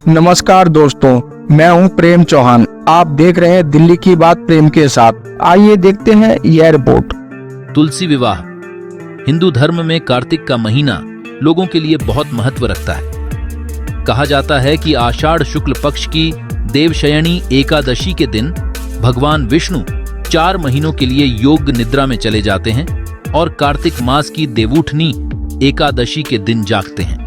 नमस्कार दोस्तों, मैं हूं प्रेम चौहान। आप देख रहे हैं दिल्ली की बात प्रेम के साथ। आइए देखते हैं यह रिपोर्ट। तुलसी विवाह हिंदू धर्म में कार्तिक का महीना लोगों के लिए बहुत महत्व रखता है। कहा जाता है कि आषाढ़ शुक्ल पक्ष की देवशयनी एकादशी के दिन भगवान विष्णु 4 महीनों के लिए योग निद्रा में चले जाते हैं और कार्तिक मास की देवउठनी एकादशी के दिन जागते हैं।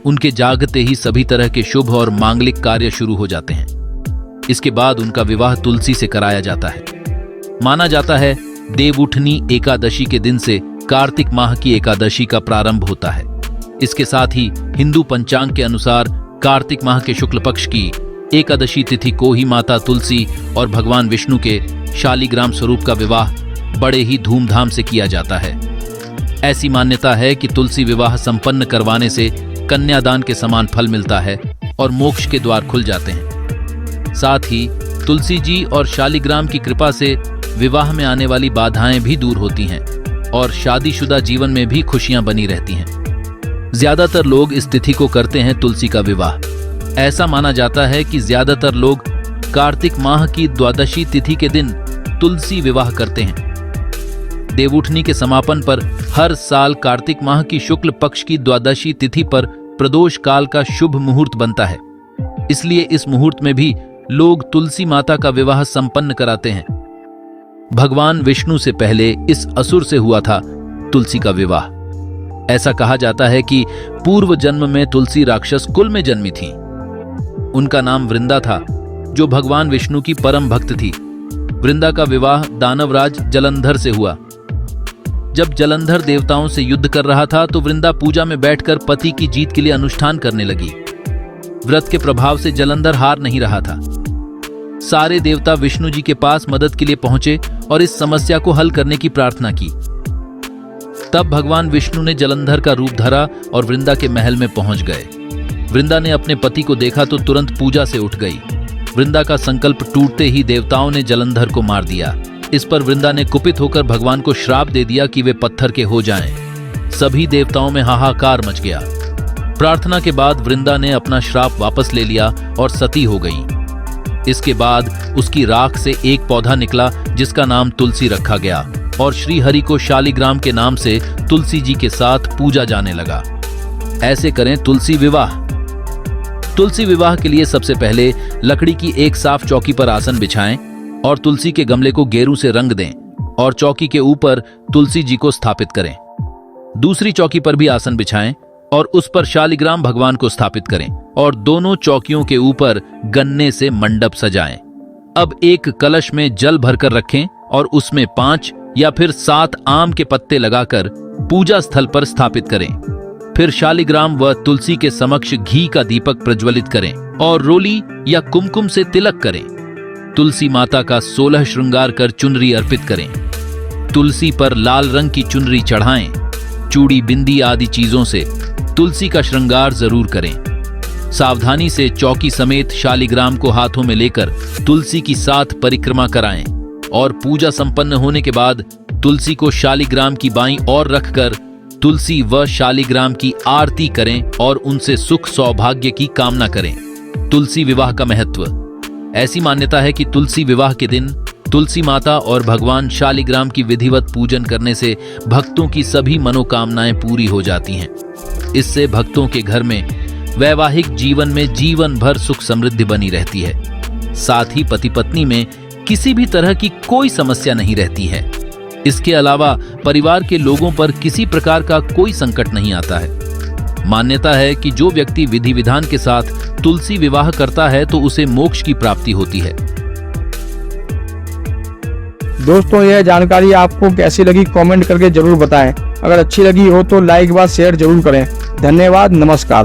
उनके जागते ही सभी तरह के शुभ और मांगलिक कार्य शुरू हो जाते हैं। इसके बाद उनका विवाह तुलसी से कराया जाता है। माना जाता है देवउठनी एकादशी के दिन से कार्तिक माह की एकादशी का प्रारंभ होता है। इसके साथ ही हिंदू पंचांग के अनुसार कार्तिक माह के शुक्ल पक्ष की एकादशी तिथि को ही माता तुलसी और भगवान विष्णु के शालिग्राम स्वरूप का विवाह बड़े ही धूमधाम से किया जाता है। ऐसी मान्यता है कि तुलसी विवाह संपन्न करवाने से कन्यादान के समान फल मिलता है और मोक्ष के द्वार खुल जाते हैं। साथ ही तुलसी जी और शालिग्राम की कृपा से विवाह में आने वाली बाधाएं भी दूर होती हैं और शादीशुदा जीवन में भी खुशियां बनी रहती हैं। ज्यादातर लोग इस तिथि को करते हैं तुलसी का विवाह। ऐसा माना जाता है कि ज्यादातर लोग कार्तिक माह की द्वादशी तिथि के दिन तुलसी विवाह करते हैं। देवउठनी के समापन पर हर साल कार्तिक माह की शुक्ल पक्ष की द्वादशी तिथि पर प्रदोष काल का शुभ मुहूर्त बनता है। इसलिए इस मुहूर्त में भी लोग तुलसी माता का विवाह संपन्न कराते हैं। भगवान विष्णु से पहले इस असुर से हुआ था तुलसी का विवाह। ऐसा कहा जाता है कि पूर्व जन्म में तुलसी राक्षस कुल में जन्मी थी। उनका नाम वृंदा था, जो भगवान विष्णु की परम भक्त थी। वृंदा का विवाह दानवराज जलंधर से हुआ। जब जलंधर देवताओं से युद्ध कर रहा था तो वृंदा पूजा में बैठकर पति की जीत के लिए अनुष्ठान करने लगी। व्रत के प्रभाव से जलंधर हार नहीं रहा था। सारे देवता विष्णु जी के पास मदद के लिए पहुंचे और इस समस्या को हल करने की प्रार्थना की। तब भगवान विष्णु ने जलंधर का रूप धरा और वृंदा के महल में पहुंच गए। वृंदा ने अपने पति को देखा तो तुरंत पूजा से उठ गई। वृंदा का संकल्प टूटते ही देवताओं ने जलंधर को मार दिया। इस पर वृंदा ने कुपित होकर भगवान को श्राप दे दिया कि वे पत्थर के हो जाएं। सभी देवताओं में हाहाकार मच गया। प्रार्थना के बाद वृंदा ने अपना श्राप वापस ले लिया और सती हो गई। इसके बाद उसकी राख से एक पौधा निकला जिसका नाम तुलसी रखा गया और श्री हरि को शालिग्राम के नाम से तुलसी जी के साथ पूजा जाने लगा। ऐसे करें तुलसी विवाह। तुलसी विवाह के लिए सबसे पहले लकड़ी की एक साफ चौकी पर आसन बिछाएं और तुलसी के गमले को गेरू से रंग दें और चौकी के ऊपर तुलसी जी को स्थापित करें। दूसरी चौकी पर भी आसन बिछाएं और उस पर शालिग्राम भगवान को स्थापित करें और दोनों चौकियों के ऊपर गन्ने से मंडप सजाएं। अब एक कलश में जल भरकर रखें और उसमें 5 या फिर 7 आम के पत्ते लगाकर पूजा स्थल पर स्थापित करें। फिर शालिग्राम व तुलसी के समक्ष घी का दीपक प्रज्वलित करें और रोली या कुमकुम से तिलक करें। तुलसी माता का 16 श्रृंगार कर चुनरी अर्पित करें। तुलसी पर लाल रंग की चुनरी चढ़ाएं। चूड़ी, बिंदी आदि चीजों से तुलसी का श्रृंगार जरूर करें। सावधानी से चौकी समेत शालिग्राम को हाथों में लेकर तुलसी की 7 परिक्रमा कराएं और पूजा संपन्न होने के बाद तुलसी को शालिग्राम की बाईं ओर रखकर तुलसी व शालिग्राम की आरती करें और उनसे सुख सौभाग्य की कामना करें। तुलसी विवाह का महत्व। ऐसी मान्यता है कि तुलसी विवाह के दिन तुलसी माता और भगवान शालिग्राम की विधिवत पूजन करने से भक्तों की सभी मनोकामनाएं पूरी हो जाती हैं। इससे भक्तों के घर में वैवाहिक जीवन में जीवन भर सुख समृद्धि बनी रहती है। साथ ही पति पत्नी में किसी भी तरह की कोई समस्या नहीं रहती है। इसके अलावा परिवार के लोगों पर किसी प्रकार का कोई संकट नहीं आता है। मान्यता है कि जो व्यक्ति विधि विधान के साथ तुलसी विवाह करता है तो उसे मोक्ष की प्राप्ति होती है। दोस्तों, यह जानकारी आपको कैसी लगी कमेंट करके जरूर बताएं। अगर अच्छी लगी हो तो लाइक व शेयर जरूर करें। धन्यवाद। नमस्कार।